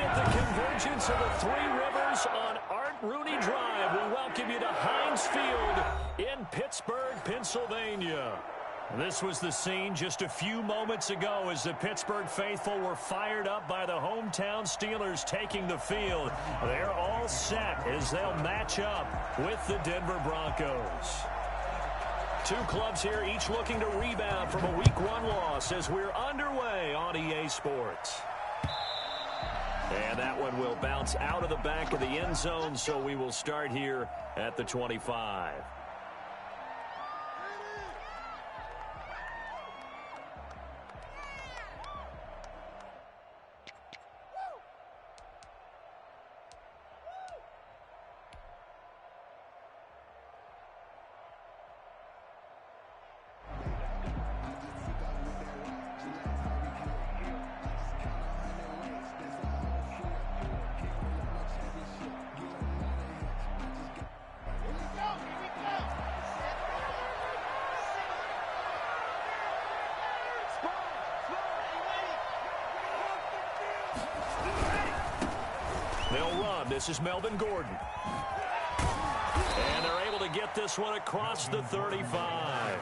at the convergence of the Three Rivers on Art Rooney Drive. We welcome you to Heinz Field in Pittsburgh, Pennsylvania. This was the scene just a few moments ago as the Pittsburgh faithful were fired up by the hometown Steelers taking the field. They're all set as they'll match up with the Denver Broncos. Two clubs here, each looking to rebound from a Week 1 loss as we're underway on EA Sports. And that one will bounce out of the back of the end zone, so we will start here at the 25. They'll run. This is Melvin Gordon. And they're able to get this one across the 35.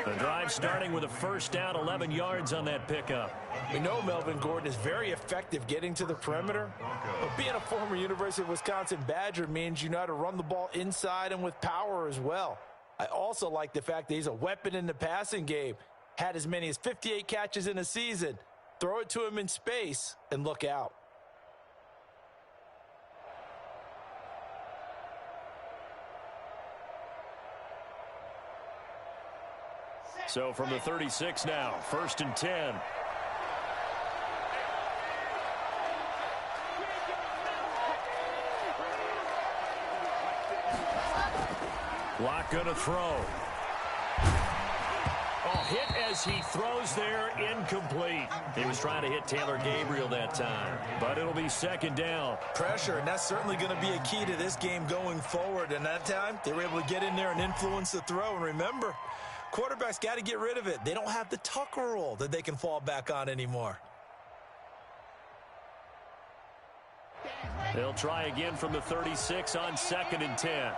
The drive starting with a first down, 11 yards on that pickup. We know Melvin Gordon is very effective getting to the perimeter, but being a former University of Wisconsin Badger means you know how to run the ball inside and with power as well. I also like the fact that he's a weapon in the passing game. Had as many as 58 catches in a season. Throw it to him in space and look out. So from the 36 now, 1st and 10. Locke going to throw. Oh, hit as he throws there, incomplete. He was trying to hit Taylor Gabriel that time, but it'll be 2nd down. Pressure, and that's certainly going to be a key to this game going forward. And that time, they were able to get in there and influence the throw. And remember, quarterbacks got to get rid of it. They don't have the Tucker rule that they can fall back on anymore. They'll try again from the 36 on 2nd and 10.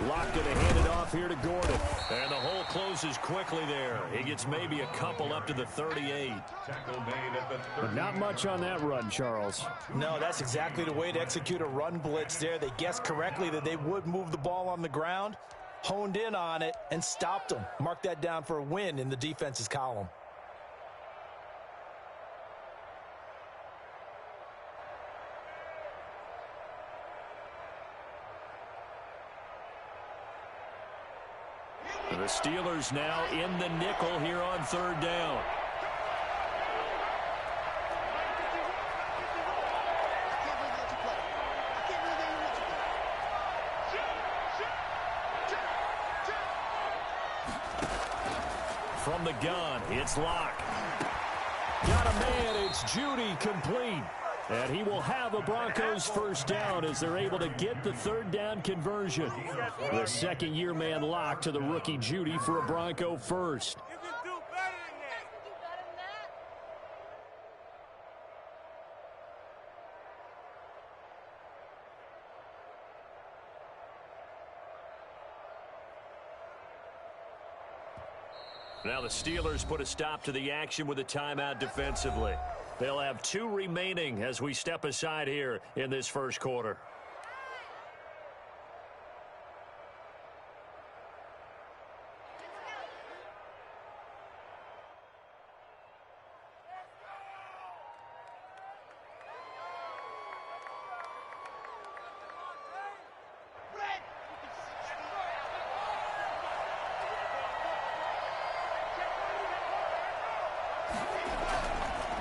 Locke going to hand it off here to Gordon. And the hole closes quickly there. He gets maybe a couple up to the 38. But not much on that run, Charles. No, that's exactly the way to execute a run blitz there. They guessed correctly that they would move the ball on the ground, honed in on it, and stopped them. Mark that down for a win in the defense's column. The Steelers now in the nickel here on 3rd down. From the gun, it's Locke. Got a man, it's Judy, complete. And he will have a Broncos 1st down as they're able to get the 3rd down conversion. The second-year man Locke to the rookie Judy for a Bronco first. Now the Steelers put a stop to the action with a timeout defensively. They'll have 2 remaining as we step aside here in this 1st quarter.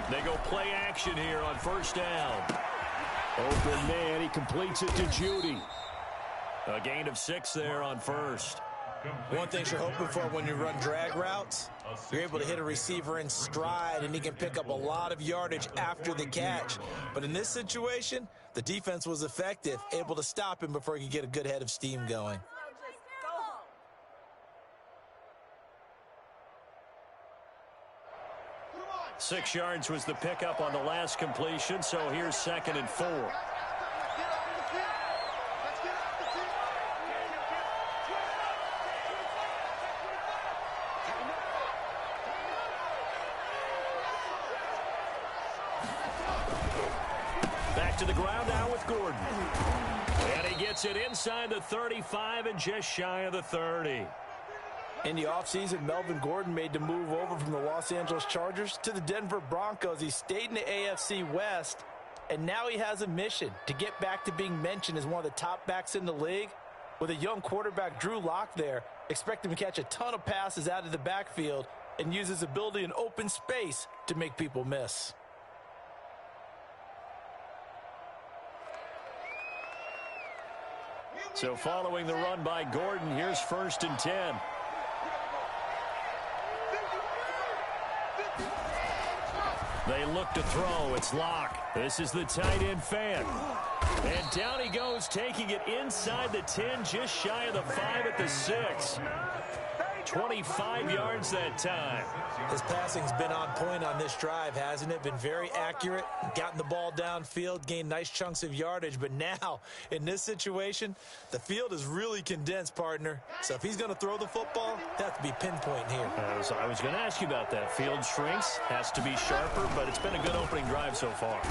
They go play action here on 1st down. Open man, he completes it to Judy. A gain of 6 there on 1st. One thing you're hoping for when you run drag routes, you're able to hit a receiver in stride, and he can pick up a lot of yardage after the catch. But in this situation, the defense was effective, able to stop him before he could get a good head of steam going. 6 yards was the pickup on the last completion, so here's 2nd and 4. Back to the ground now with Gordon. And he gets it inside the 35 and just shy of the 30. In the offseason, Melvin Gordon made the move over from the Los Angeles Chargers to the Denver Broncos. He stayed in the AFC West, and now he has a mission to get back to being mentioned as one of the top backs in the league. With a young quarterback, Drew Lock, there, expect him to catch a ton of passes out of the backfield and use his ability in open space to make people miss. So following the run by Gordon, here's 1st and 10. They look to throw. It's Lock. This is the tight end fan. And down he goes, taking it inside the 10, just shy of the 5 at the 6. 25 yards that time. His passing's been on point on this drive, hasn't it? Been very accurate, gotten the ball downfield, gained nice chunks of yardage. But now, in this situation, the field is really condensed, partner. So if he's going to throw the football, he'll have to be pinpoint here. I was going to ask you about that. Field shrinks, has to be sharper, but it's been a good opening drive so far.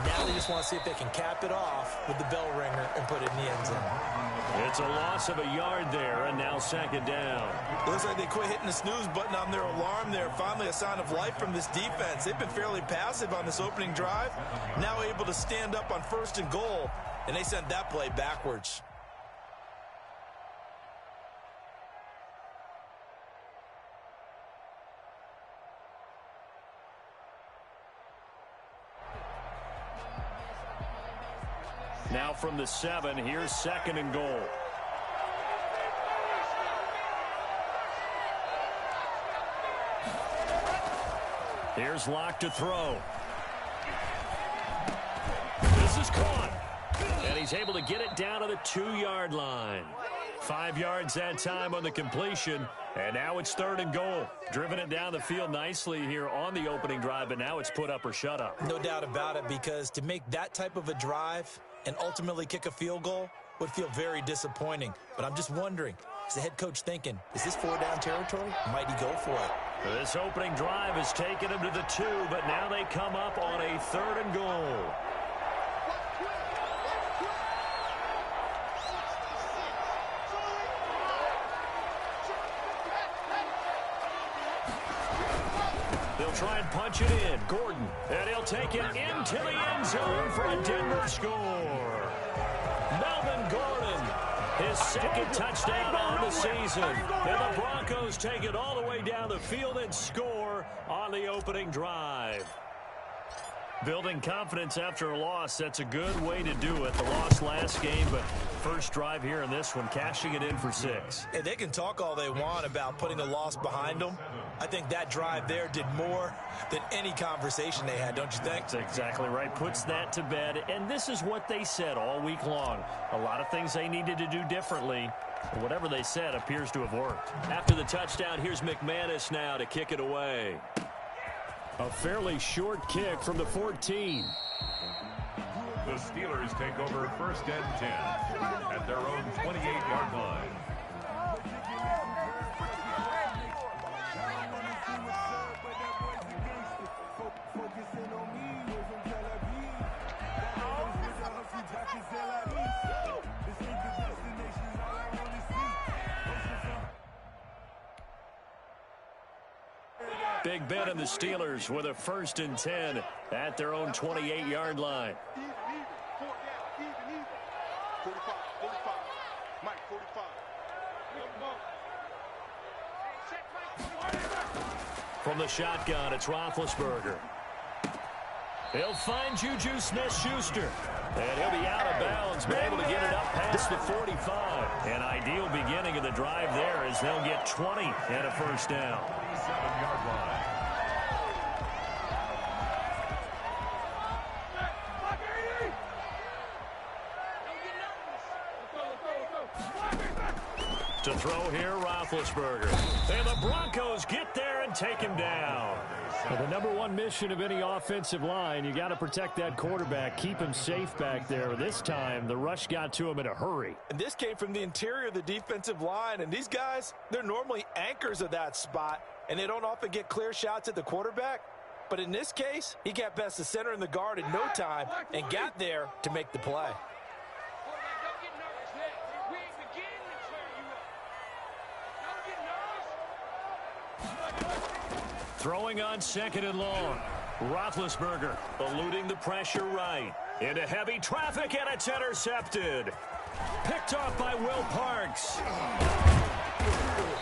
Now they just want to see if they can cap it off with the bell ringer and put it in the end zone. It's a loss of a yard there, and now 2nd down. It looks like they quit hitting the snooze button on their alarm there. Finally a sign of life from this defense. They've been fairly passive on this opening drive. Now able to stand up on 1st and goal, and they sent that play backwards. Now from the 7, here's 2nd and goal. Here's Lock to throw. This is caught. And he's able to get it down to the 2-yard line. 5 yards that time on the completion. And now it's 3rd and goal. Driven it down the field nicely here on the opening drive, but now it's put up or shut up. No doubt about it, because to make that type of a drive and ultimately kick a field goal would feel very disappointing. But I'm just wondering, is the head coach thinking, is this 4-down territory? Might he go for it? This opening drive has taken him to the 2, but now they come up on a 3rd and goal. They'll try and punch it in. Gordon, and he'll take it into the end zone for a Denver score. Melvin Gordon, his 2nd touchdown on the season. And the Broncos take it all the way down the field and score on the opening drive. Building confidence after a loss, that's a good way to do it. The loss last game, but first drive here in this one, cashing it in for 6. Hey, they can talk all they want about putting a loss behind them. I think that drive there did more than any conversation they had, don't you think? That's exactly right. Puts that to bed. And this is what they said all week long. A lot of things they needed to do differently. But whatever they said appears to have worked. After the touchdown, here's McManus now to kick it away. A fairly short kick from the 14. The Steelers take over 1st and 10 at their own 28-yard line. Big Ben and the Steelers with a 1st and 10 at their own 28-yard line. From the shotgun, it's Roethlisberger. He'll find Juju Smith-Schuster. And he'll be out of bounds, but able to get it up past the 45. An ideal beginning of the drive there as they'll get 20 and a first down. 7-yard line. To throw here, Roethlisberger. And the Broncos get there and take him down. Well, the number one mission of any offensive line, you got to protect that quarterback, keep him safe back there. This time, the rush got to him in a hurry. And this came from the interior of the defensive line. And these guys, they're normally anchors of that spot, and they don't often get clear shots at the quarterback. But in this case, he got past the center and the guard in no time and got there to make the play. Throwing on 2nd and long. Roethlisberger eluding the pressure right. Into heavy traffic, and it's intercepted. Picked off by Will Parks.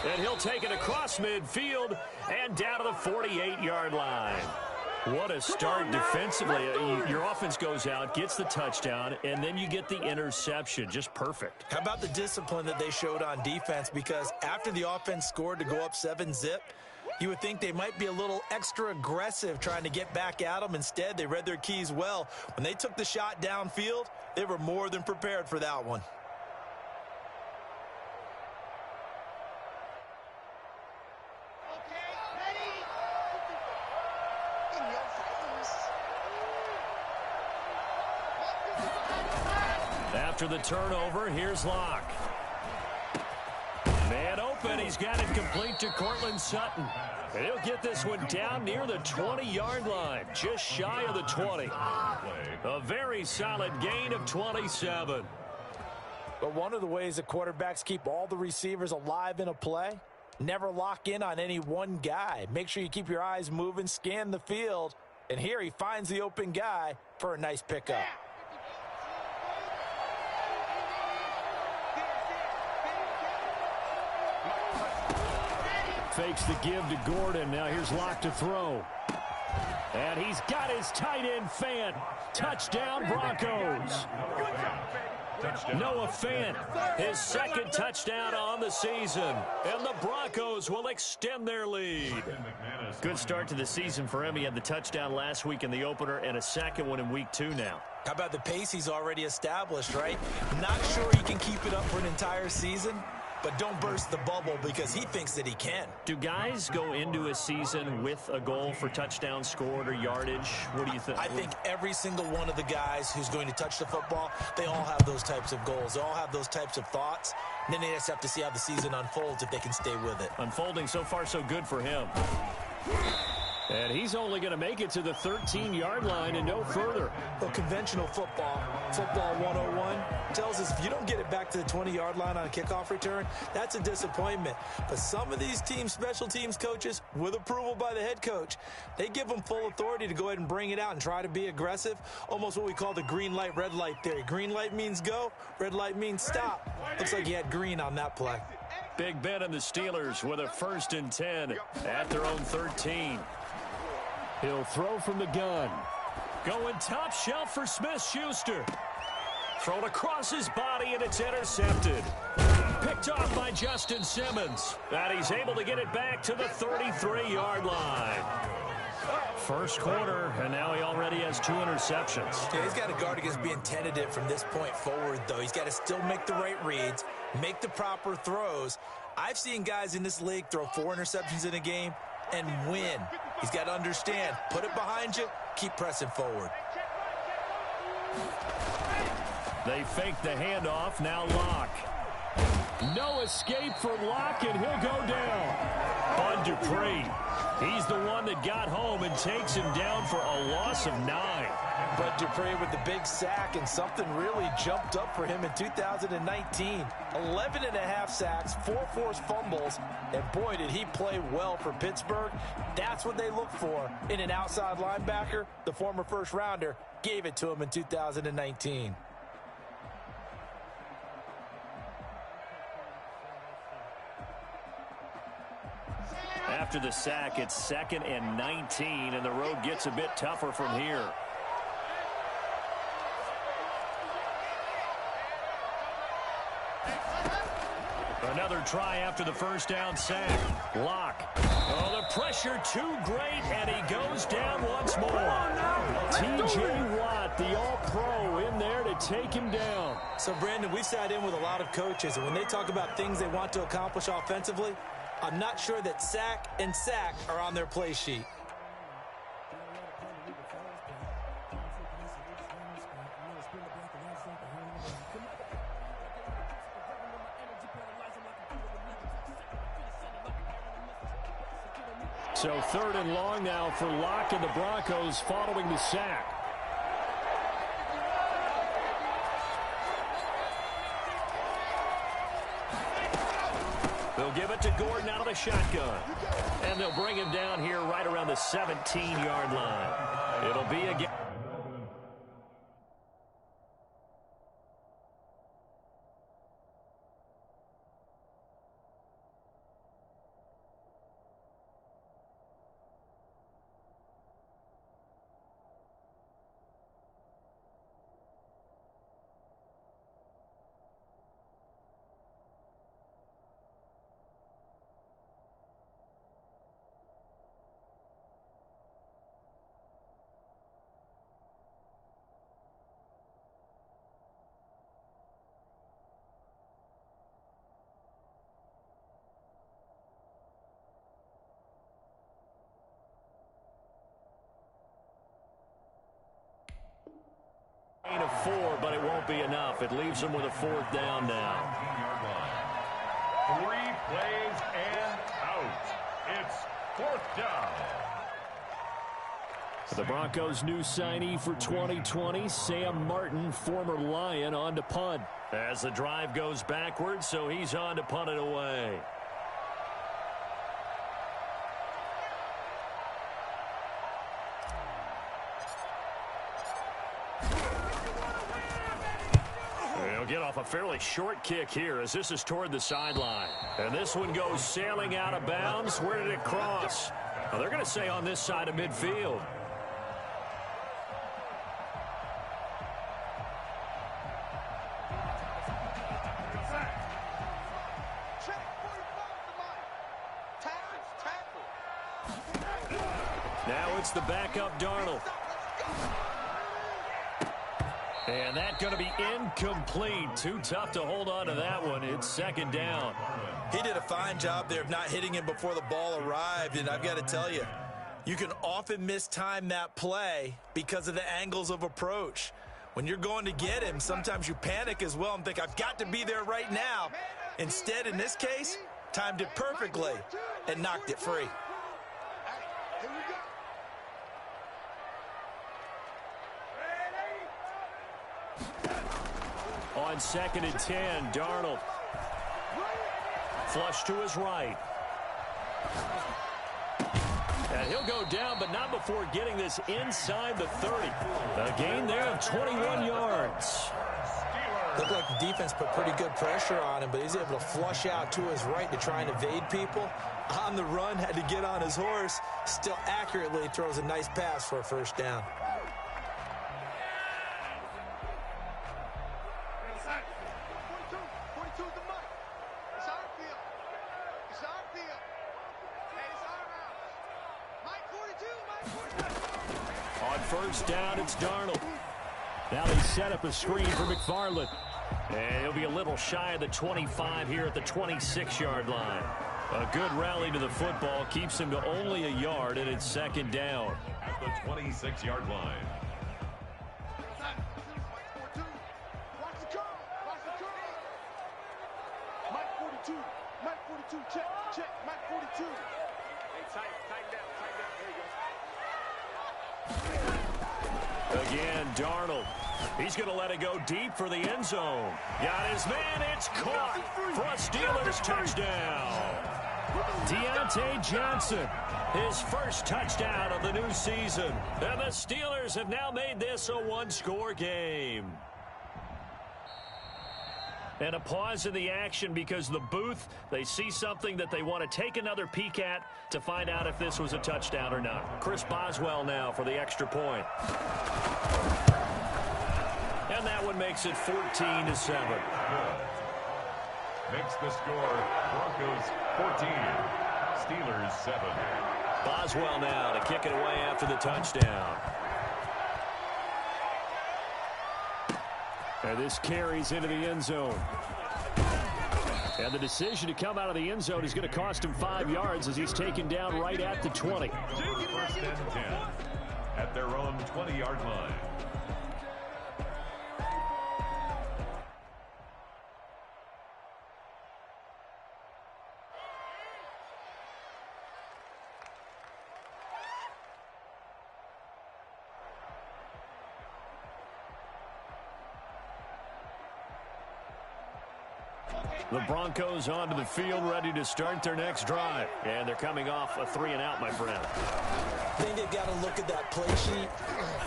And he'll take it across midfield and down to the 48-yard line. What a start defensively. Your offense goes out, gets the touchdown, and then you get the interception. Just perfect. How about the discipline that they showed on defense? Because after the offense scored to go up 7-zip, you would think they might be a little extra aggressive trying to get back at them. Instead, they read their keys well. When they took the shot downfield, they were more than prepared for that one. After the turnover, here's Locke. Man open, he's got it complete to Cortland Sutton. And he'll get this one down near the 20-yard line, just shy of the 20. A very solid gain of 27. But one of the ways that quarterbacks keep all the receivers alive in a play, never lock in on any one guy. Make sure you keep your eyes moving, scan the field. And here he finds the open guy for a nice pickup. Fakes the give to Gordon. Now here's Locke to throw. And he's got his tight end Fant. Touchdown, Broncos. Noah Fant, his second touchdown on the season. And the Broncos will extend their lead. Good start to the season for him. He had the touchdown last week in the opener and a second one in week 2 now. How about the pace he's already established, right? Not sure he can keep it up for an entire season, but don't burst the bubble because he thinks that he can. Do guys go into a season with a goal for touchdown scored or yardage? What do you think? I think every single one of the guys who's going to touch the football, they all have those types of goals. They all have those types of thoughts. And then they just have to see how the season unfolds if they can stay with it. Unfolding so far so good for him. And he's only going to make it to the 13-yard line and no further. Well, conventional football 101, tells us if you don't get it back to the 20-yard line on a kickoff return, that's a disappointment. But some of these team special teams coaches, with approval by the head coach, they give them full authority to go ahead and bring it out and try to be aggressive, almost what we call the green light, red light theory. Green light means go, red light means stop. Looks like he had green on that play. Big Ben and the Steelers with a 1st and 10 at their own 13. He'll throw from the gun. Going top shelf for Smith-Schuster. Thrown across his body, and it's intercepted. Picked off by Justin Simmons. And he's able to get it back to the 33-yard line. First quarter, and now he already has 2 interceptions. Yeah, he's got to guard against being tentative from this point forward, though. He's got to still make the right reads, make the proper throws. I've seen guys in this league throw 4 interceptions in a game and win. He's got to understand, put it behind you, keep pressing forward. They fake the handoff, now Locke. No escape for Locke, and he'll go down. Bud Dupree, he's the one that got home and takes him down for a loss of 9. Bud Dupree with the big sack, and something really jumped up for him in 2019. 11.5 sacks, 4 forced fumbles, and boy, did he play well for Pittsburgh. That's what they look for in an outside linebacker. The former first-rounder gave it to him in 2019. After the sack, it's 2nd and 19, and the road gets a bit tougher from here. Another try after the first down sack. Locke. Oh, the pressure too great, and he goes down once more. T.J. Watt, the all-pro, in there to take him down. So, Brandon, we've sat in with a lot of coaches, and when they talk about things they want to accomplish offensively, I'm not sure that sack and sack are on their play sheet. So 3rd and long now for Locke and the Broncos following the sack. They'll give it to Gordon out of the shotgun. And they'll bring him down here right around the 17-yard line. It'll be again. Of 4, but it won't be enough. It leaves them with a 4th down now. 3 plays and out. It's 4th down. The Broncos' new signee for 2020, Sam Martin, former Lion, on to punt. As the drive goes backwards, so he's on to punt it away. Get off a fairly short kick here as this is toward the sideline. And this one goes sailing out of bounds. Where did it cross? Well, they're going to say on this side of midfield. Now it's the backup Darnold. And that's going to be incomplete. Too tough to hold on to that one. It's 2nd down. He did a fine job there of not hitting him before the ball arrived. And I've got to tell you, you can often mistime that play because of the angles of approach. When you're going to get him, sometimes you panic as well and think, I've got to be there right now. Instead, in this case, timed it perfectly and knocked it free. On 2nd and 10, Darnold. Flush to his right. And he'll go down, but not before getting this inside the 30. A gain there of 21 yards. Looked like the defense put pretty good pressure on him, but he's able to flush out to his right to try and evade people. On the run, had to get on his horse. Still accurately throws a nice pass for a 1st down. On 1st down, it's Darnold. Now they set up a screen for McFarland. And he'll be a little shy of the 25 here at the 26-yard line. A good rally to the football keeps him to only a yard, and it's 2nd down. At the 26-yard line. Mike 42, check, Mike 42. Hey, tighten down, there you go. Again, Darnold. He's going to let it go deep for the end zone. Got his man. It's caught for a Steelers touchdown. Deontay Johnson, his first touchdown of the new season. And the Steelers have now made this a 1-score game. And a pause in the action because the booth, they see something that they want to take another peek at to find out if this was a touchdown or not. Chris Boswell now for the extra point. And that one makes it 14-7. Makes the score Broncos 14, Steelers 7. Boswell now to kick it away after the touchdown. And this carries into the end zone. And the decision to come out of the end zone is going to cost him 5 yards as he's taken down right at the 20. First and 10 at their own 20-yard line. The Broncos onto the field, ready to start their next drive. And they're coming off a 3-and-out, my friend. I think they've got to look at that play sheet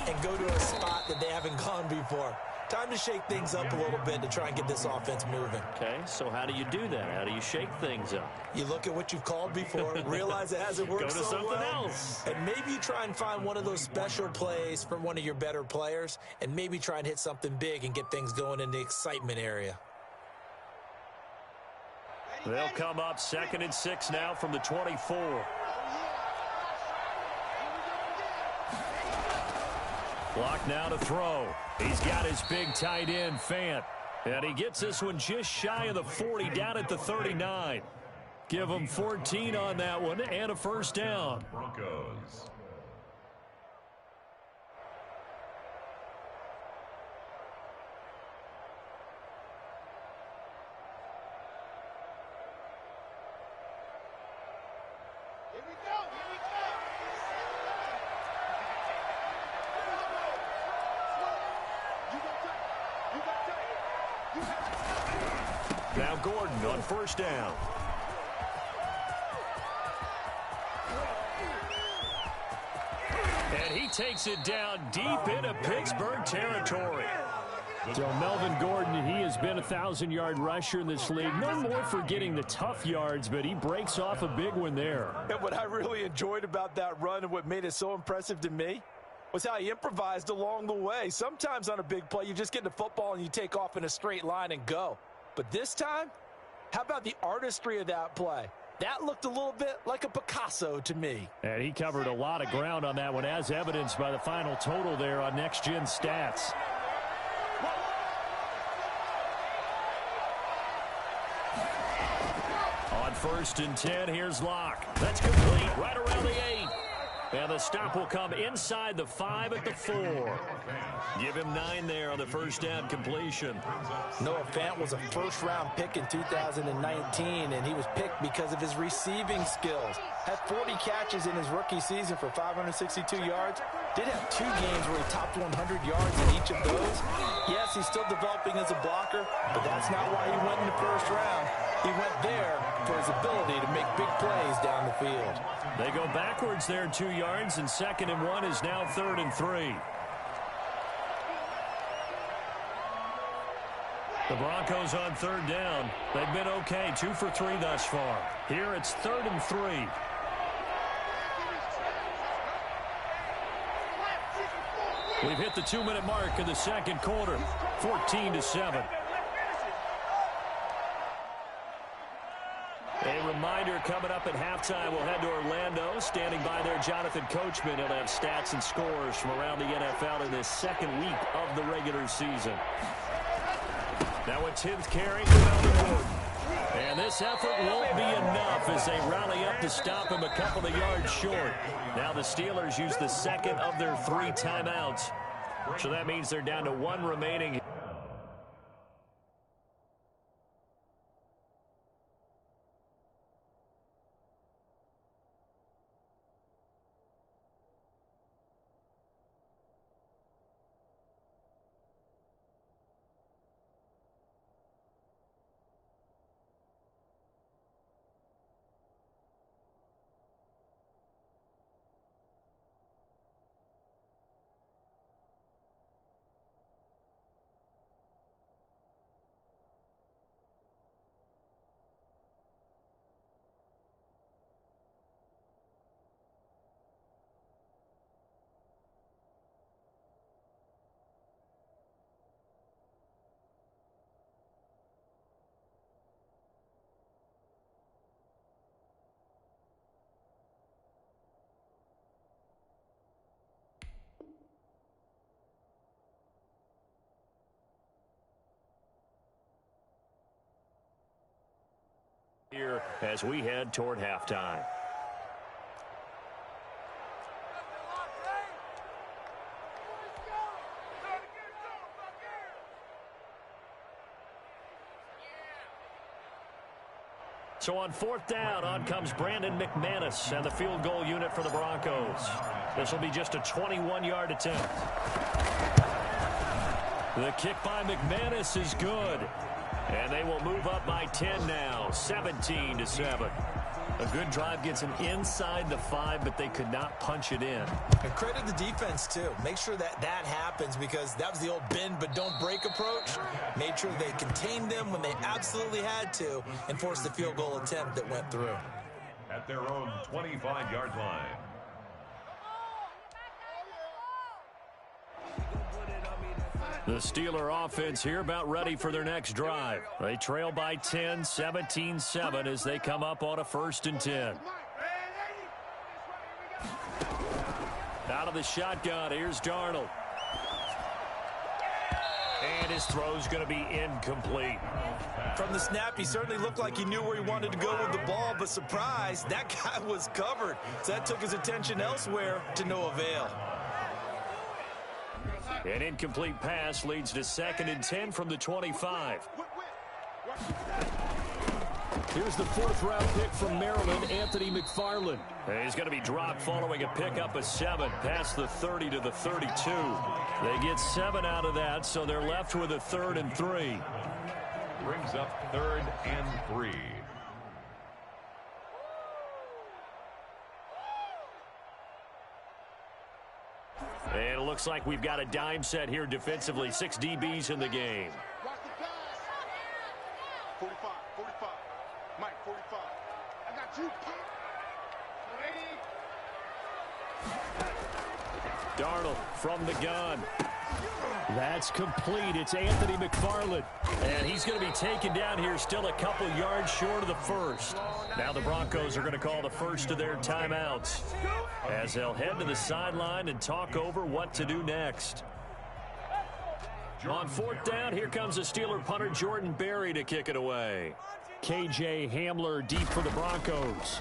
and go to a spot that they haven't gone before. Time to shake things up a little bit to try and get this offense moving. Okay, so how do you do that? How do you shake things up? You look at what you've called before, realize it hasn't worked Go to so something well, else. and maybe you try and find one of those special plays from one of your better players, and maybe try and hit something big and get things going in the excitement area. They'll come up 2nd and 6 now from the 24. Clock now to throw. He's got his big tight end, Fant. And he gets this one just shy of the 40, down at the 39. Give him 14 on that one and a first down. Broncos. Here we go. Here we go. You got time. You have Now Gordon on first down. And he takes it down deep into Pittsburgh territory. So Melvin Gordon, he has been a 1,000-yard rusher in this league. No more for getting the tough yards, but he breaks off a big one there. And what I really enjoyed about that run and what made it so impressive to me was how he improvised along the way. Sometimes on a big play, you just get the football and you take off in a straight line and go. But this time, how about the artistry of that play? That looked a little bit like a Picasso to me. And he covered a lot of ground on that one, as evidenced by the final total there on Next Gen Stats. On 1st and 10, here's Locke. That's complete right around the 8. And the stop will come inside the 5 at the 4. Give him 9 there on the first down completion. Noah Fant was a first-round pick in 2019, and he was picked because of his receiving skills. Had 40 catches in his rookie season for 562 yards. Did have 2 games where he topped 100 yards in each of those. Yes, he's still developing as a blocker, but that's not why he went in the first round. He went there for his ability to make big plays down the field. They go backwards there 2 yards, and 2nd and 1 is now 3rd and 3. The Broncos on 3rd down. They've been okay, 2 for 3 thus far. Here it's 3rd and 3. We've hit the 2-minute mark in the second quarter, 14-7. A reminder, coming up at halftime, we'll head to Orlando. Standing by there, Jonathan Coachman. He'll have stats and scores from around the NFL in this second week of the regular season. Now a 10th carry for Melvin Gordon. And this effort won't be enough as they rally up to stop him a couple of yards short. Now the Steelers use the second of their 3 timeouts. So that means they're down to 1 remaining. Here as we head toward halftime. So on fourth down, on comes Brandon McManus and the field goal unit for the Broncos. This will be just a 21-yard attempt. The kick by McManus is good. And they will move up by 10 now, 17-7. A good drive gets them inside the 5, but they could not punch it in. And credit the defense, too. Make sure that happens because that was the old bend but don't break approach. Made sure they contained them when they absolutely had to and forced the field goal attempt that went through. At their own 25-yard line. The Steeler offense here about ready for their next drive. They trail by 10, 17-7 as they come up on a 1st and 10. Out of the shotgun, here's Darnold. And his throw's going to be incomplete. From the snap, he certainly looked like he knew where he wanted to go with the ball, but surprise, that guy was covered. So that took his attention elsewhere to no avail. An incomplete pass leads to 2nd and 10 from the 25. Here's the 4th-round pick from Maryland, Anthony McFarland. He's going to be dropped following a pickup of 7 past the 30 to the 32. They get 7 out of that, so they're left with a 3rd and 3. Brings up 3rd and 3. And it looks like we've got a dime set here defensively. 6 DBs in the game. Watch the pass. 45, 45. Mike, 45. I got you. Darnold from the gun. That's complete. It's Anthony McFarland. And he's going to be taken down here still a couple yards short of the 1st. Now the Broncos are going to call the first of their timeouts as they'll head to the sideline and talk over what to do next. On 4th down, here comes the Steeler punter Jordan Berry to kick it away. KJ Hamler deep for the Broncos.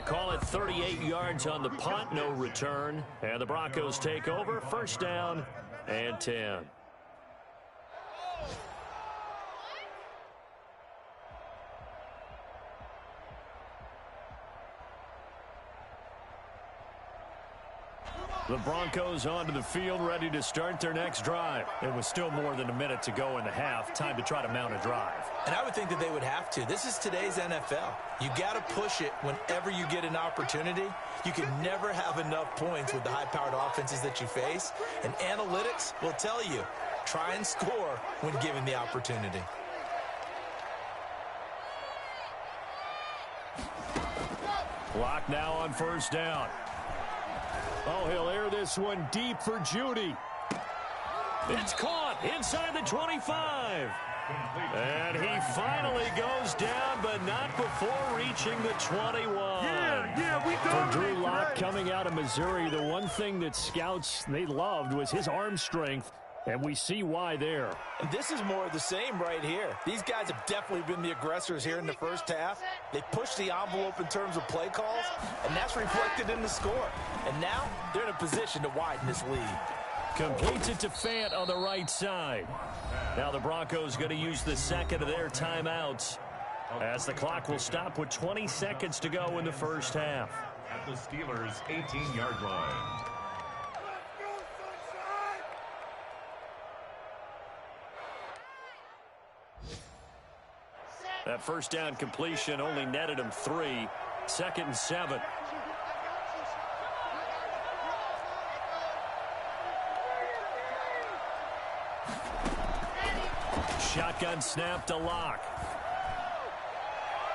Call it 38 yards on the punt, no return. And the Broncos take over, 1st down and 10. The Broncos onto the field, ready to start their next drive. It was still more than a minute to go in the half. Time to try to mount a drive. And I would think that they would have to. This is today's NFL. You got to push it whenever you get an opportunity. You can never have enough points with the high-powered offenses that you face. And analytics will tell you, try and score when given the opportunity. Clock now on 1st down. Oh, he'll air this one deep for Judy. It's caught inside the 25. And he finally goes down, but not before reaching the 21. For Drew Lock coming out of Missouri, the one thing that scouts they loved was his arm strength, and we see why there. And this is more of the same right here. These guys have definitely been the aggressors here in the 1st half. They pushed the envelope in terms of play calls, and that's reflected in the score. And now they're in a position to widen this lead. Completes it to Fant on the right side. Now the Broncos going to use the 2nd of their timeouts as the clock will stop with 20 seconds to go in the 1st half. At the Steelers' 18-yard line. That 1st down completion only netted him 3. 2nd and 7. Shotgun snap to Lock.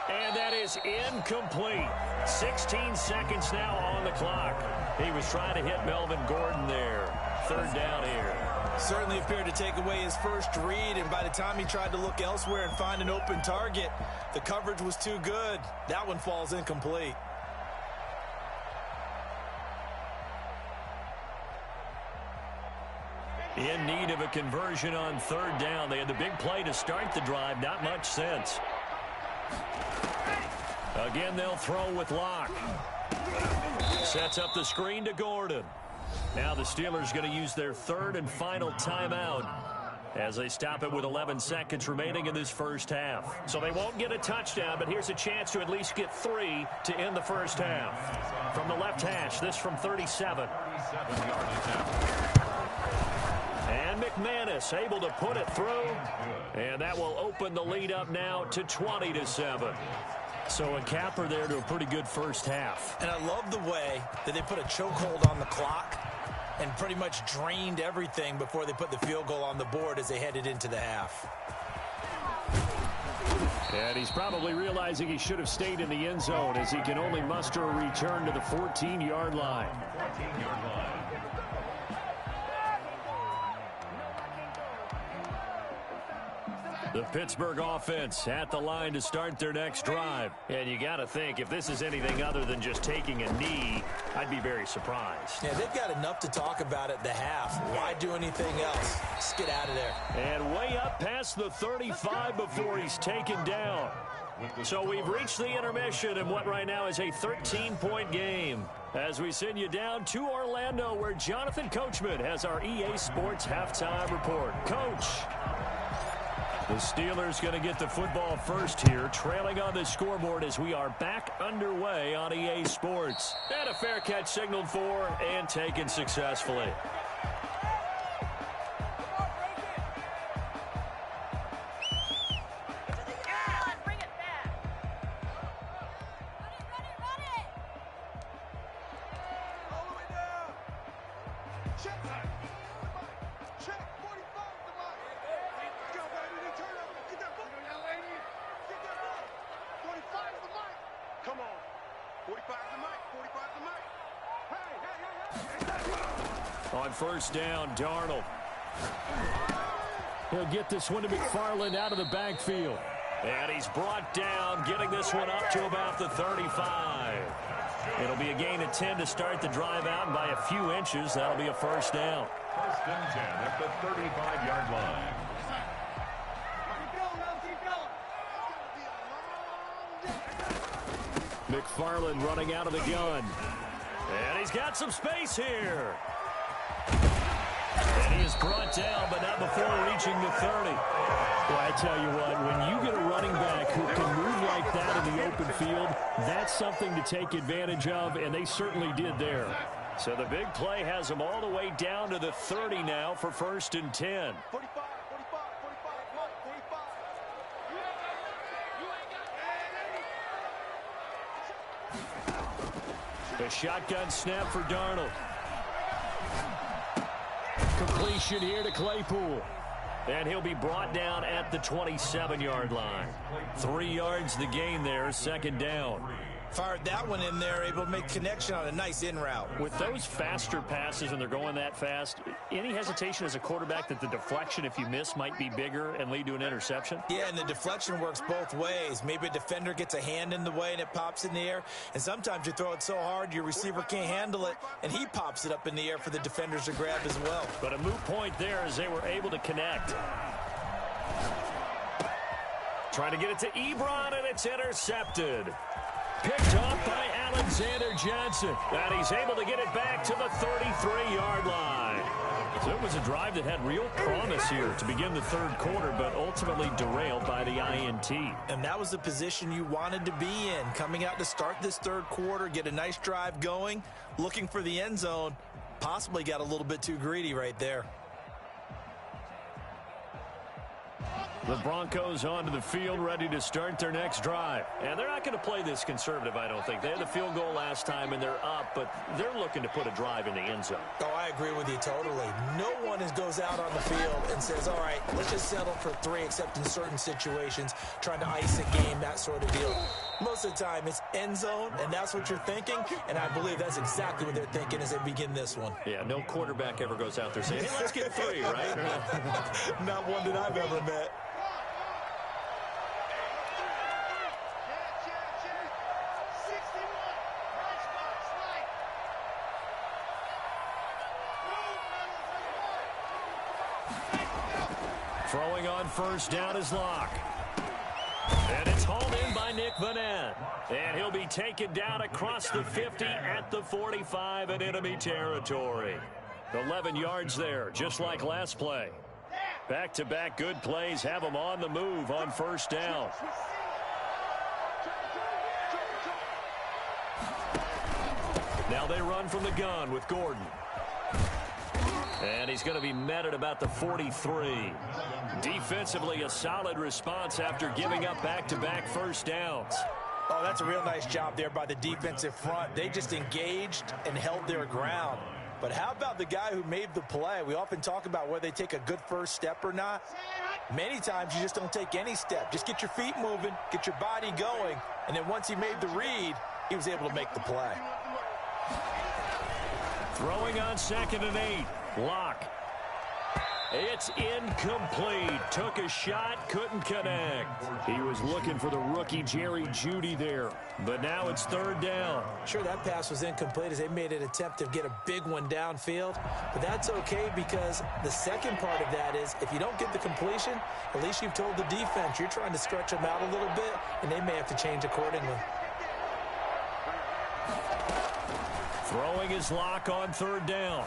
And that is incomplete. 16 seconds now on the clock. He was trying to hit Melvin Gordon there. 3rd down here. Certainly appeared to take away his first read, and by the time he tried to look elsewhere and find an open target, the coverage was too good. That one falls incomplete. In need of a conversion on third down. They had the big play to start the drive. Not much sense. Again, they'll throw with Locke. Sets up the screen to Gordon. Now the Steelers going to use their third and final timeout as they stop it with 11 seconds remaining in this first half. So they won't get a touchdown, but here's a chance to at least get 3 to end the first half. From the left hash, this from 37. And McManus able to put it through. And that will open the lead up now to 20-7. So a capper there to a pretty good first half. And I love the way that they put a chokehold on the clock and pretty much drained everything before they put the field goal on the board as they headed into the half. And he's probably realizing he should have stayed in the end zone as he can only muster a return to the 14-yard line. The Pittsburgh offense at the line to start their next drive. And you got to think, if this is anything other than just taking a knee, I'd be very surprised. Yeah, they've got enough to talk about at the half. Why do anything else? Just get out of there. And way up past the 35 before he's taken down. So we've reached the intermission in what right now is a 13-point game. As we send you down to Orlando, where Jonathan Coachman has our EA Sports halftime report. Coach. The Steelers going to get the football first here, trailing on the scoreboard as we are back underway on EA Sports. And a fair catch signaled for and taken successfully. On first down, Darnold. He'll get this one to McFarland out of the backfield. And he's brought down, getting this one up to about the 35. It'll be a gain of 10 to start the drive out, and by a few inches, that'll be a first down. First and 10 at the 35-yard line. McFarland running out of the gun. And he's got some space here. And he is brought down, but not before reaching the 30. Well, I tell you what, when you get a running back who can move like that in the open field, that's something to take advantage of, and they certainly did there. So the big play has them all the way down to the 30 now for first and 10. 45. A shotgun snap for Darnold. Completion here to Claypool. And he'll be brought down at the 27-yard line. 3 yards the gain there, second down. Fired that one in there, able to make connection on a nice in route. With those faster passes and they're going that fast, any hesitation as a quarterback that the deflection, if you miss, might be bigger and lead to an interception? Yeah, and the deflection works both ways. Maybe a defender gets a hand in the way and it pops in the air. And sometimes you throw it so hard your receiver can't handle it, and he pops it up in the air for the defenders to grab as well. But a moot point there as they were able to connect. Trying to get it to Ebron, and it's intercepted. Picked off by Alexander Johnson. And he's able to get it back to the 33-yard line. So it was a drive that had real promise here to begin the third quarter, but ultimately derailed by the INT. And that was the position you wanted to be in. Coming out to start this third quarter, get a nice drive going, looking for the end zone. Possibly got a little bit too greedy right there. The Broncos onto the field, ready to start their next drive. And they're not going to play this conservative, I don't think. They had the field goal last time, and they're up, but they're looking to put a drive in the end zone. Oh, I agree with you totally. No one goes out on the field and says, all right, let's just settle for 3, except in certain situations, trying to ice a game, that sort of deal. Most of the time, it's end zone, and that's what you're thinking, and I believe that's exactly what they're thinking as they begin this one. Yeah, no quarterback ever goes out there saying, hey, let's get 3, right? Not one that I've ever met. Throwing on first down is Locke. And it's hauled in by Nick Vanette. And he'll be taken down across the 50 at the 45 in enemy territory. 11 yards there, just like last play. Back-to-back good plays have them on the move on first down. Now they run from the gun with Gordon. And he's going to be met at about the 43. Defensively, a solid response after giving up back-to-back first downs. Oh, that's a real nice job there by the defensive front. They just engaged and held their ground. But how about the guy who made the play? We often talk about whether they take a good first step or not. Many times you just don't take any step. Just get your feet moving, get your body going, and then once he made the read, he was able to make the play. Throwing on 2nd and 8. Locke. It's incomplete. Took a shot, couldn't connect. He was looking for the rookie Jerry Jeudy there. But now it's 3rd down. Sure, that pass was incomplete as they made an attempt to get a big one downfield. But that's okay because the second part of that is if you don't get the completion, at least you've told the defense you're trying to stretch them out a little bit, and they may have to change accordingly. Throwing his Locke on 3rd down.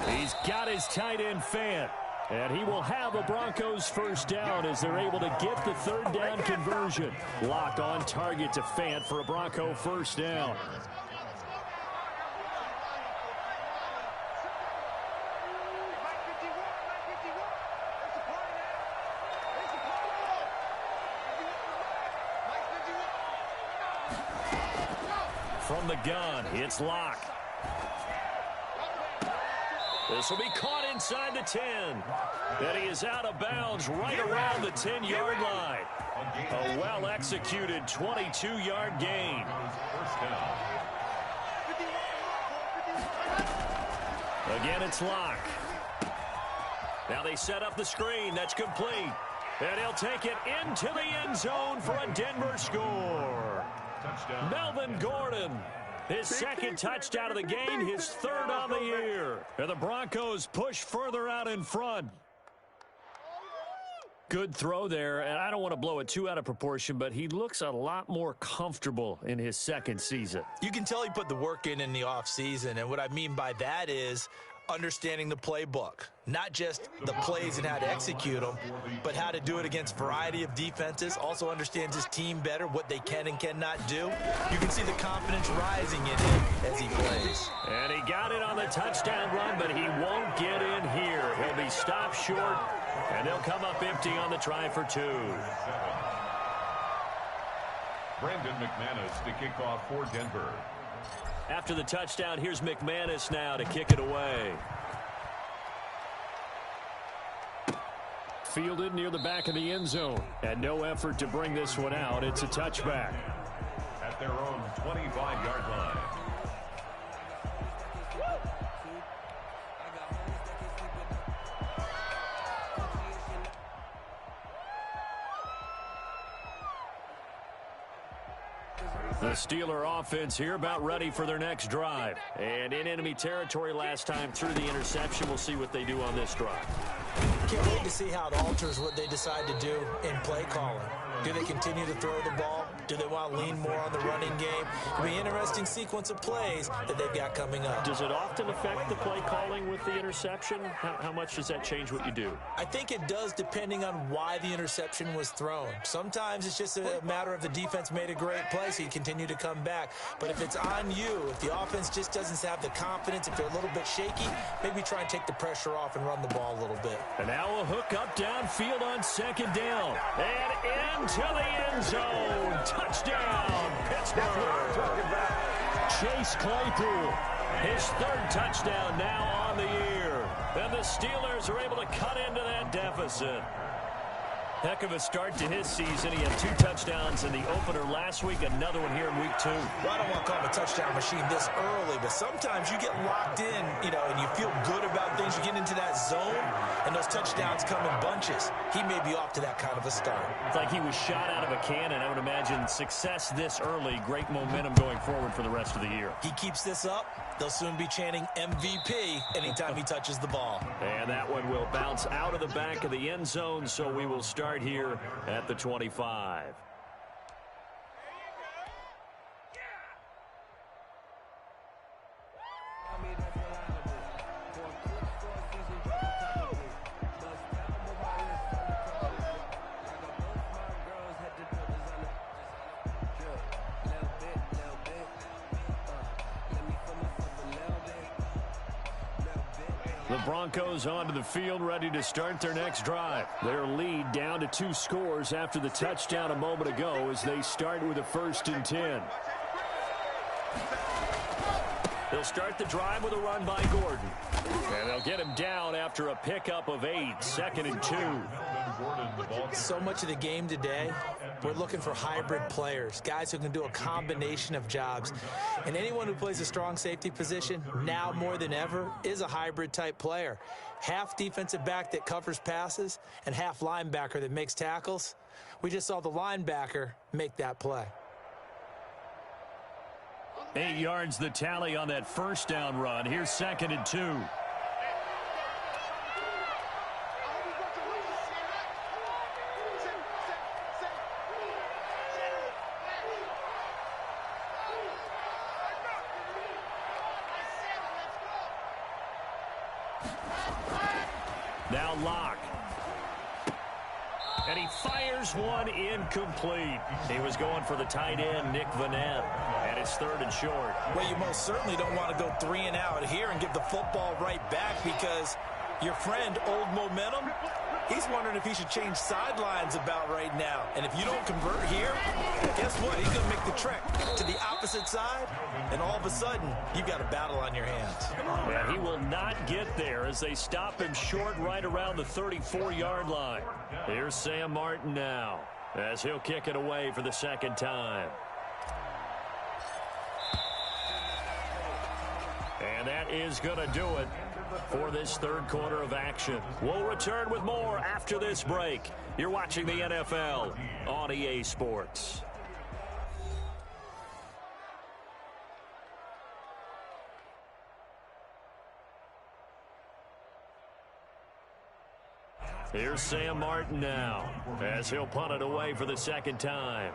He's got his tight end Fant. And he will have a Broncos first down as they're able to get the 3rd down conversion. Locke on target to Fant for a Bronco first down. From the gun, it's Locke. This will be caught inside the 10. And he is out of bounds right around the 10-yard line. A well-executed 22-yard gain. Again, it's Locke. Now they set up the screen. That's complete. And he'll take it into the end zone for a Denver score. Melvin Gordon, his 2nd touchdown of the game, his 3rd on the year. And the Broncos push further out in front. Good throw there, and I don't want to blow it too out of proportion, but he looks a lot more comfortable in his 2nd season. You can tell he put the work in the offseason, and what I mean by that is understanding the playbook. Not just the plays and how to execute them, but how to do it against a variety of defenses. Also understands his team better, what they can and cannot do. You can see the confidence rising in him as he plays. And he got it on the touchdown run, but he won't get in here. He'll be stopped short, and they'll come up empty on the try for 2. Brandon McManus to kick off for Denver. After the touchdown, here's McManus now to kick it away. Fielded near the back of the end zone. And no effort to bring this one out. It's a touchback. At their own 25-yard line. The Steeler offense here about ready for their next drive. And in enemy territory last time through the interception. We'll see what they do on this drive. Can't wait to see how it alters what they decide to do in play calling. Do they continue to throw the ball? Do they want to lean more on the running game? It'll be an interesting sequence of plays that they've got coming up. Does it often affect the play calling with the interception? How much does that change what you do? I think it does depending on why the interception was thrown. Sometimes it's just a matter of the defense made a great play, so you continue to come back. But if it's on you, if the offense just doesn't have the confidence, if they're a little bit shaky, maybe try and take the pressure off and run the ball a little bit. And now a hook up downfield on 2nd down. And into the end zone. Touchdown, Pittsburgh. Chase Claypool, his 3rd touchdown now on the year. And the Steelers are able to cut into that deficit. Heck of a start to his season. He had 2 touchdowns in the opener last week, another one here in week 2. Well, I don't want to call him a touchdown machine this early, but sometimes you get locked in, and you feel good about things. You get into that zone, and those touchdowns come in bunches. He may be off to that kind of a start. It's like he was shot out of a cannon. I would imagine success this early, great momentum going forward for the rest of the year. He keeps this up, they'll soon be chanting MVP anytime he touches the ball. And that one will bounce out of the back of the end zone, so we will start here at the 25. The Broncos onto the field, ready to start their next drive. Their lead down to 2 scores after the touchdown a moment ago as they start with a 1st and 10. They'll start the drive with a run by Gordon. And they'll get him down after a pickup of 8, 2nd and 2. So much of the game today, we're looking for hybrid players, guys who can do a combination of jobs. And anyone who plays a strong safety position, now more than ever, is a hybrid type player. Half defensive back that covers passes and half linebacker that makes tackles. We just saw the linebacker make that play. 8 yards the tally on that 1st down run. Here's 2nd and 2. Now Locke. And he fires one incomplete. He was going for the tight end, Nick Vanette. And it's 3rd and short. Well, you most certainly don't want to go 3 and out here and give the football right back because your friend, Old Momentum, he's wondering if he should change sidelines about right now. And if you don't convert here, guess what? He's going to make the trek to the opposite side, and all of a sudden, you've got a battle on your hands. And he will not get there as they stop him short right around the 34-yard line. Here's Sam Martin now as he'll kick it away for the 2nd time. And that is going to do it for this 3rd quarter of action. We'll return with more after this break. You're watching the NFL on EA Sports. Here's Sam Martin now as he'll punt it away for the 2nd time.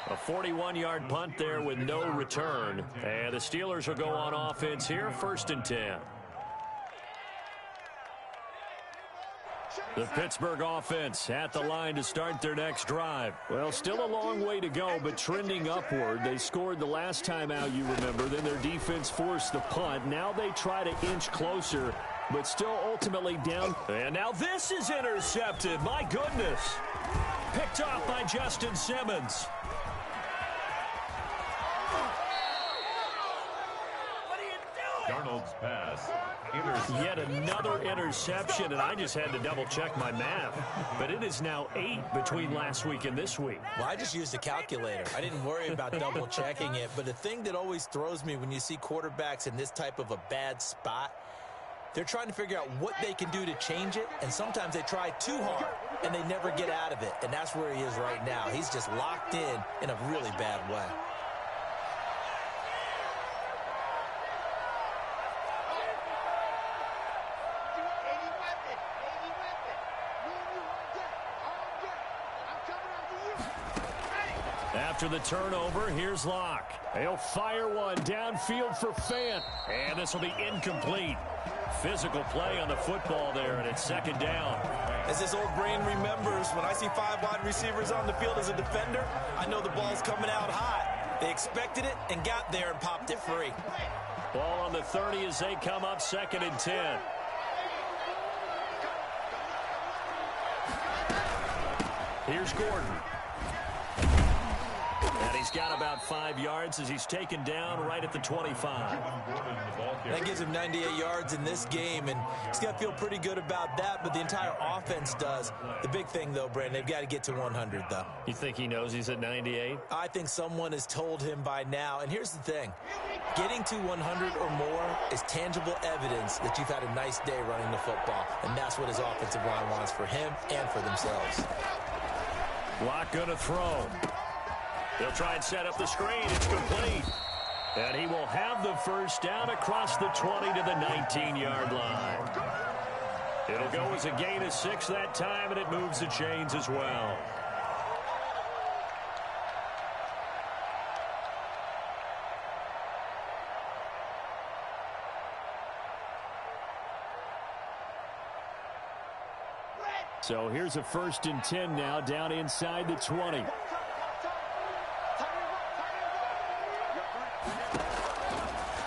A 41-yard punt there with no return. And the Steelers will go on offense here, 1st and 10. The Pittsburgh offense at the line to start their next drive. Well, still a long way to go, but trending upward. They scored the last time out, you remember. Then their defense forced the punt. Now they try to inch closer, but still ultimately down. And now this is intercepted. My goodness. Picked off by Justin Simmons. Darnold's pass. Yet another interception, and I just had to double-check my math. But it is now 8 between last week and this week. Well, I just used a calculator. I didn't worry about double-checking it. But the thing that always throws me when you see quarterbacks in this type of a bad spot, they're trying to figure out what they can do to change it, and sometimes they try too hard, and they never get out of it. And that's where he is right now. He's just locked in a really bad way. After the turnover, here's Locke. He'll fire one downfield for Fant. And this will be incomplete. Physical play on the football there, and it's 2nd down. As this old brain remembers, when I see 5 wide receivers on the field as a defender, I know the ball's coming out hot. They expected it and got there and popped it free. Ball on the 30 as they come up 2nd and 10. Here's Gordon. And he's got about 5 yards as he's taken down right at the 25. That gives him 98 yards in this game, and he's got to feel pretty good about that, but the entire offense does. The big thing, though, Brandon, they've got to get to 100, though. You think he knows he's at 98? I think someone has told him by now, and here's the thing. Getting to 100 or more is tangible evidence that you've had a nice day running the football, and that's what his offensive line wants for him and for themselves. Block going to throw. They'll try and set up the screen. It's complete. And he will have the first down across the 20 to the 19-yard line. It'll go as a gain of 6 that time, and it moves the chains as well. So here's a 1st and 10 now, down inside the 20.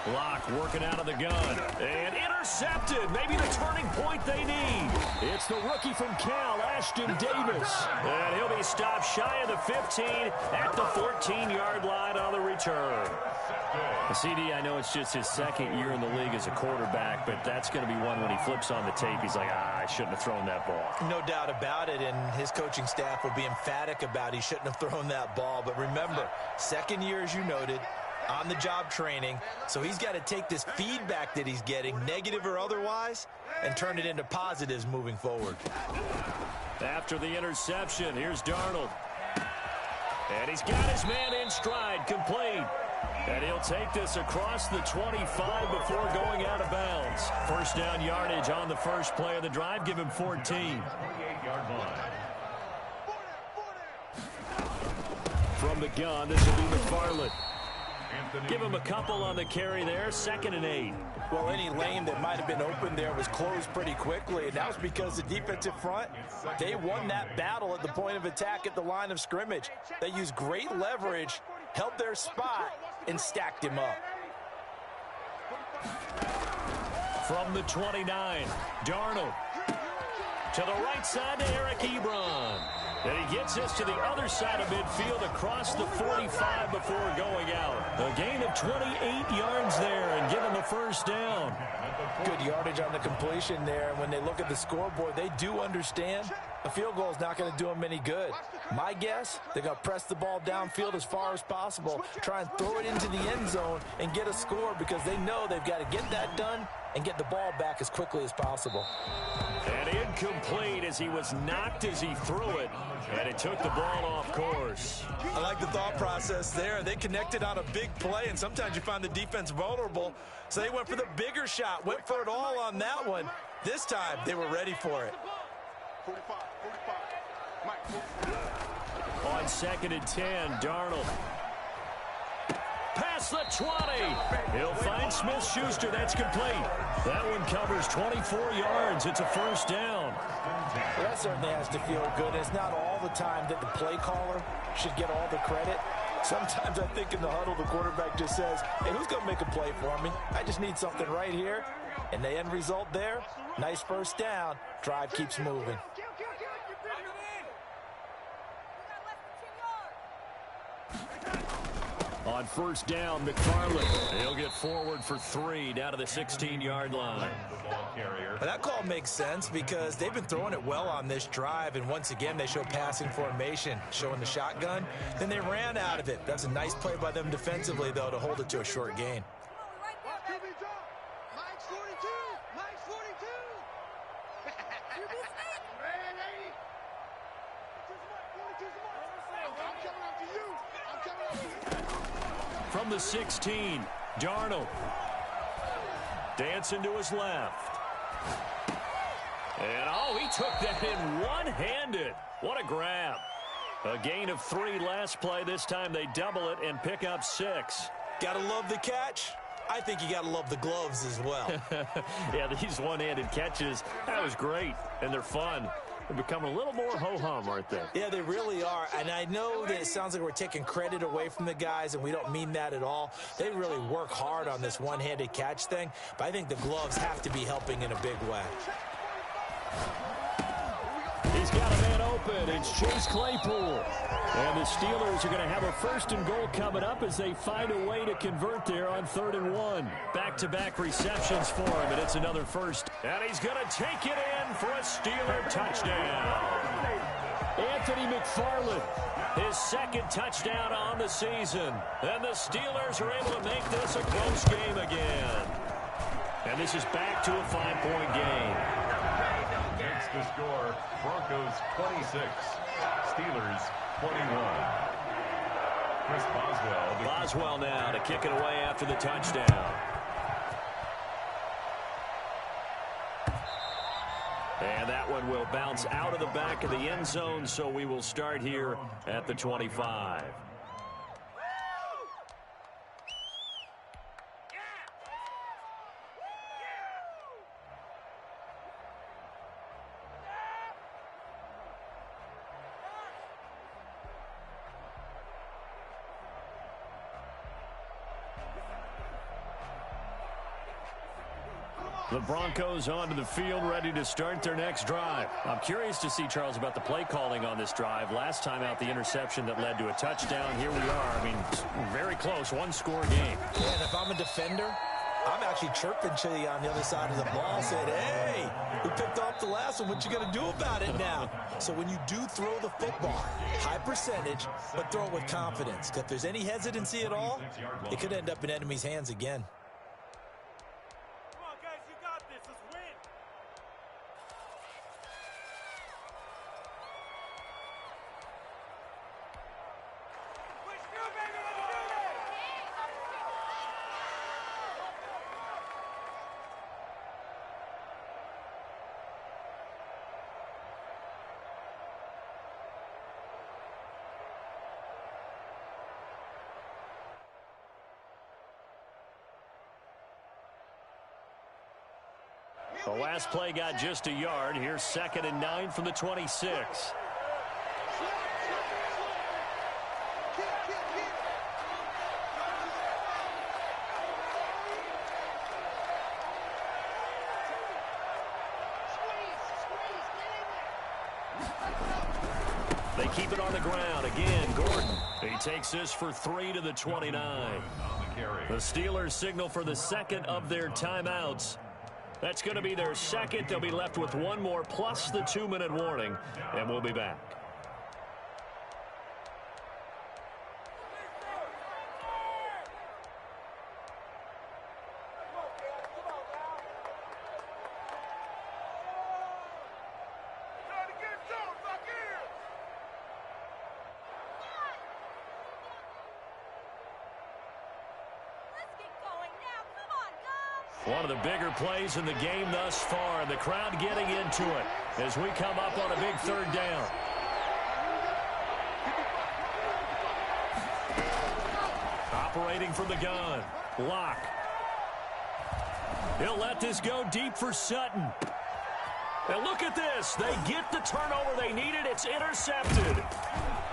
Block working out of the gun. And intercepted. Maybe the turning point they need. It's the rookie from Cal, Ashton Davis. And he'll be stopped shy of the 15 at the 14-yard line on the return. CD, I know it's just his 2nd year in the league as a quarterback, but that's going to be one when he flips on the tape. He's like, I shouldn't have thrown that ball. No doubt about it, and his coaching staff will be emphatic about he shouldn't have thrown that ball. But remember, 2nd year, as you noted, on-the-job training, so he's got to take this feedback that he's getting, negative or otherwise, and turn it into positives moving forward. After the interception, here's Darnold. And he's got his man in stride, complete. And he'll take this across the 25 before going out of bounds. First down yardage on the first play of the drive. Give him 14. 28-yard line. From the gun, this will be McFarland. Give him a couple on the carry there. 2nd and 8. Well, any lane that might have been open there was closed pretty quickly, and that was because the defensive front, they won that battle at the point of attack at the line of scrimmage. They used great leverage, held their spot, and stacked him up. From the 29, Darnold. To the right side to Eric Ebron. And he gets us to the other side of midfield across the 45 before going out. A gain of 28 yards there and give him a first down. Good yardage on the completion there. And when they look at the scoreboard, they do understand a field goal is not going to do them any good. My guess, they're going to press the ball downfield as far as possible, try and throw it into the end zone and get a score because they know they've got to get that done and get the ball back as quickly as possible. And incomplete as he was knocked as he threw it, and it took the ball off course. I like the thought process there. They connected on a big play, and sometimes you find the defense vulnerable, so they went for the bigger shot, went for it all on that one. This time, they were ready for it. 45, 45. Mike, 45. On 2nd and 10, Darnold. Past the 20. He'll find Smith-Schuster. That's complete. That one covers 24 yards. It's a first down. Well, that certainly has to feel good. It's not all the time that the play caller should get all the credit. Sometimes I think in the huddle, the quarterback just says, hey, who's going to make a play for me? I just need something right here. And the end result there, nice first down. Drive keeps moving. On first down, McFarland. He'll get forward for 3 down to the 16-yard line. But that call makes sense because they've been throwing it well on this drive, and once again they show passing formation, showing the shotgun. Then they ran out of it. That's a nice play by them defensively, though, to hold it to a short gain. Mike's 42. Mike's 42. I'm coming up to you. I'm coming up to you. From the 16, Darnold. Dancing to his left. And, oh, he took that in one-handed. What a grab. A gain of 3 last play. This time they double it and pick up 6. Gotta love the catch. I think you gotta love the gloves as well. Yeah, these one-handed catches, that was great, and they're fun. They're becoming a little more ho-hum, aren't they? Yeah, they really are. And I know that it sounds like we're taking credit away from the guys, and we don't mean that at all. They really work hard on this one-handed catch thing, but I think the gloves have to be helping in a big way. He's got a man open, it. It's Chase Claypool. And the Steelers are going to have a 1st and goal coming up as they find a way to convert there on 3rd and 1. Back-to-back receptions for him, and it's another first. And he's going to take it in for a Steeler touchdown. Anthony McFarland, his 2nd touchdown on the season. And the Steelers are able to make this a close game again. And this is back to a 5-point game. Makes the score, Broncos 26, Steelers 21. Chris Boswell. Boswell now to kick it away after the touchdown. And that one will bounce out of the back of the end zone, so we will start here at the 25. The Broncos onto the field, ready to start their next drive. I'm curious to see, Charles, about the play calling on this drive. Last time out, the interception that led to a touchdown. Here we are. I mean, very close, one-score game. Yeah, and if I'm a defender, I'm actually chirping to you on the other side of the ball, saying, hey, we picked off the last one. What you going to do about it now? So when you do throw the football, high percentage, but throw it with confidence. If there's any hesitancy at all, it could end up in enemy's hands again. The last play got just a yard. Here's 2nd and 9 from the 26. They keep it on the ground. Again, Gordon. He takes this for 3 to the 29. The Steelers signal for the 2nd of their timeouts. That's going to be their 2nd. They'll be left with one more plus the 2-minute warning, and we'll be back. One of the bigger plays in the game thus far. The crowd getting into it as we come up on a big 3rd down. Operating from the gun. Lock. He'll let this go deep for Sutton. And look at this. They get the turnover they needed. It's intercepted.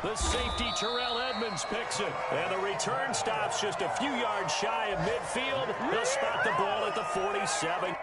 The safety, Terrell Edmonds, picks it. And the return stops just a few yards shy of midfield. They'll spot the ball at the 47.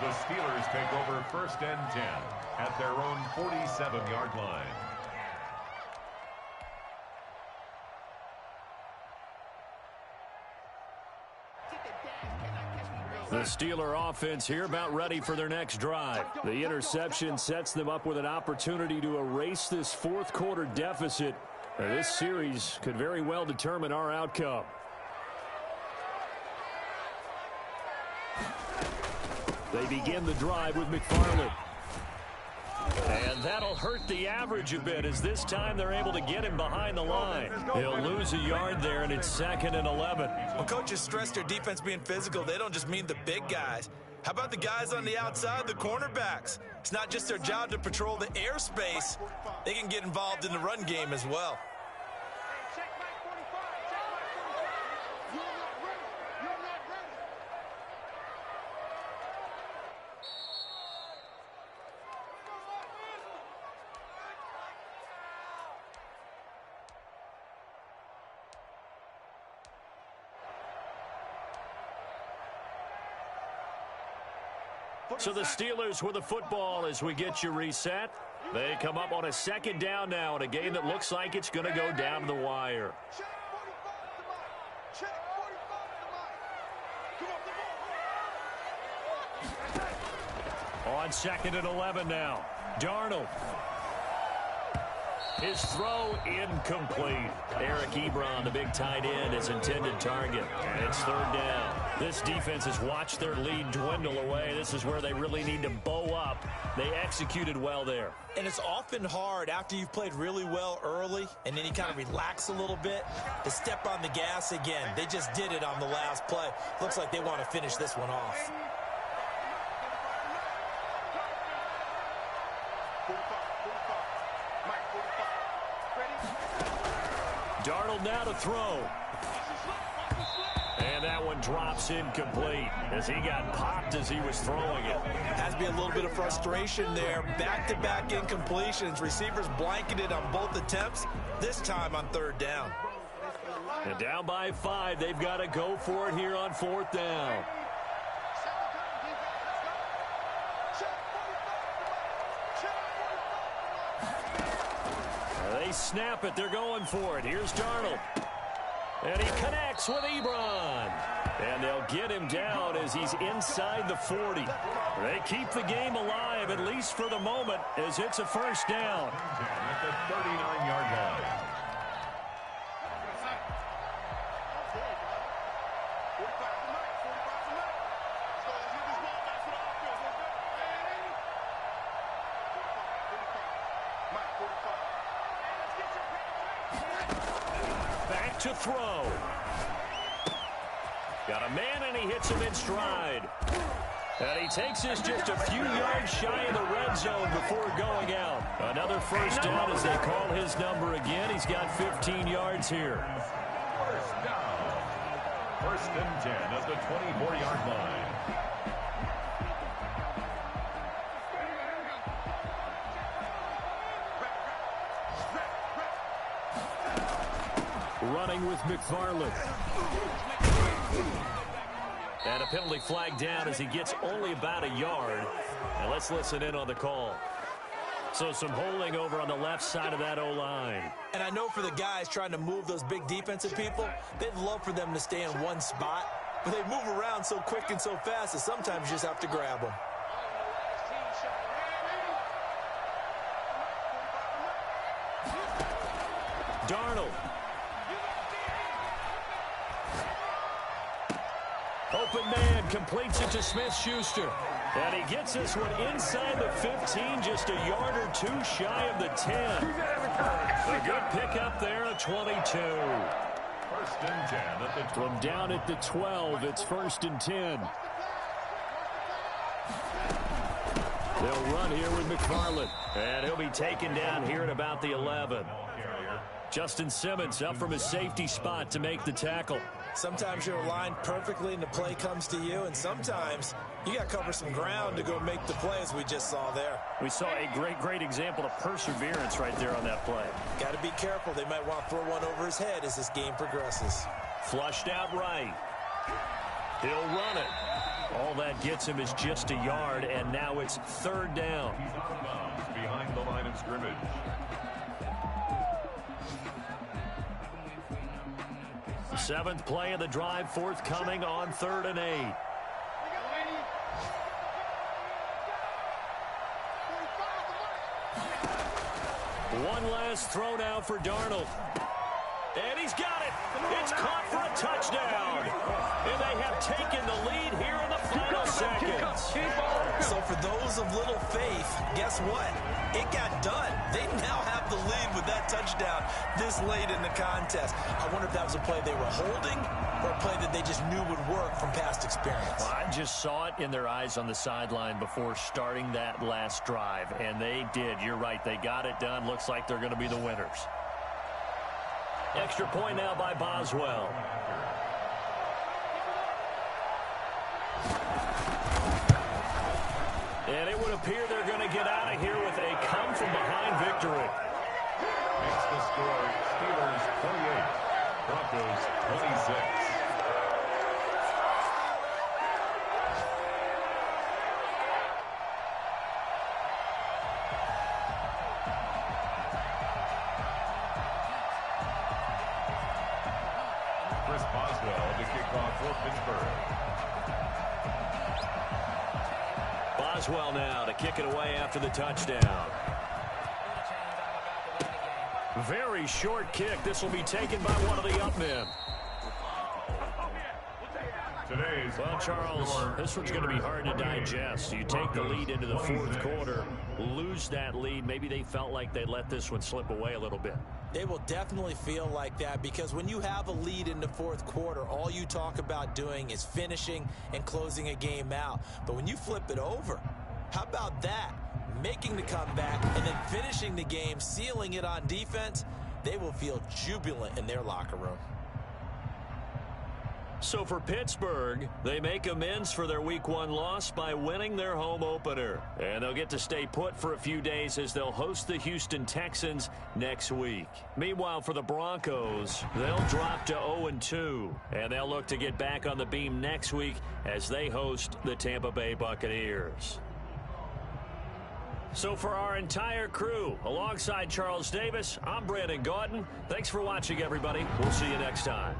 The Steelers take over 1st and 10 at their own 47-yard line. The Steeler offense here about ready for their next drive. The interception sets them up with an opportunity to erase this fourth quarter deficit. This series could very well determine our outcome. They begin the drive with McFarland. And that'll hurt the average a bit, as this time they're able to get him behind the line. He'll lose a yard there, and it's 2nd and 11. When coaches stress their defense being physical, they don't just mean the big guys. How about the guys on the outside, the cornerbacks? It's not just their job to patrol the airspace. They can get involved in the run game as well. So the Steelers with the football as we get you reset. They come up on a 2nd down now in a game that looks like it's going to go down to the wire. On 2nd and 11 now. Darnold. His throw incomplete. Eric Ebron, the big tight end, his intended target. And it's 3rd down. This defense has watched their lead dwindle away. This is where they really need to bow up. They executed well there. And it's often hard after you've played really well early and then you kind of relax a little bit to step on the gas again. They just did it on the last play. Looks like they want to finish this one off. Darnold now to throw. And that one drops incomplete as he got popped as he was throwing it. Has to be a little bit of frustration there. Back-to-back incompletions. Receivers blanketed on both attempts, this time on 3rd down. And down by 5, they've got to go for it here on 4th down. They snap it. They're going for it. Here's Darnold. And he connects with Ebron. And they'll get him down as he's inside the 40. They keep the game alive, at least for the moment, as it's a 1st down. At the 39-yard line. Back to throw. Got a man, and he hits him in stride. And he takes this just a few yards shy of the red zone before going out. Another 1st down as they call his number again. He's got 15 yards here. 1st down. 1st and 10 at the 24-yard line. Running with McFarland. And a penalty flag down as he gets only about a yard. And let's listen in on the call. So some holding over on the left side of that O-line. And I know for the guys trying to move those big defensive people, they'd love for them to stay in one spot. But they move around so quick and so fast that sometimes you just have to grab them. Darnold. Open man completes it to Smith-Schuster. And he gets this one inside the 15, just a yard or two shy of the 10. A good pickup there, a 22. 1st and 10 at the 12. From down at the 12, it's 1st and 10. They'll run here with McFarland. And he'll be taken down here at about the 11. Justin Simmons up from his safety spot to make the tackle. Sometimes you're aligned perfectly and the play comes to you, and sometimes you got to cover some ground to go make the play, as we just saw there. We saw a great example of perseverance right there on that play. Got to be careful. They might want to throw one over his head as this game progresses. Flushed out right. He'll run it. All that gets him is just a yard, and now it's third down. He's out of bounds behind the line of scrimmage. Seventh play of the drive forthcoming on 3rd and 8. One last throw now for Darnold. And he's got it. It's caught for a touchdown. And they have taken the lead here in the final seconds. So for those of little faith, guess what? It got done. They now have the lead with that touchdown this late in the contest. I wonder if that was a play they were holding or a play that they just knew would work from past experience. Well, I just saw it in their eyes on the sideline before starting that last drive, and they did. You're right. They got it done. Looks like they're going to be the winners. Extra point now by Boswell. And it would appear they're going to get out of here with a come-from-behind victory. Makes the score Steelers 28, Broncos 26. Boswell to kick off for Pittsburgh. Boswell now to kick it away after the touchdown. Very short kick. This will be taken by one of the up men. Well, Charles, this one's going to be hard to digest. You take the lead into the fourth quarter, lose that lead. Maybe they felt like they let this one slip away a little bit. They will definitely feel like that because when you have a lead in the fourth quarter, all you talk about doing is finishing and closing a game out. But when you flip it over, how about that? Making the comeback and then finishing the game, sealing it on defense, they will feel jubilant in their locker room. So for Pittsburgh, they make amends for their Week 1 loss by winning their home opener. And they'll get to stay put for a few days as they'll host the Houston Texans next week. Meanwhile, for the Broncos, they'll drop to 0-2. And they'll look to get back on the beam next week as they host the Tampa Bay Buccaneers. So for our entire crew, alongside Charles Davis, I'm Brandon Gaudin. Thanks for watching, everybody. We'll see you next time.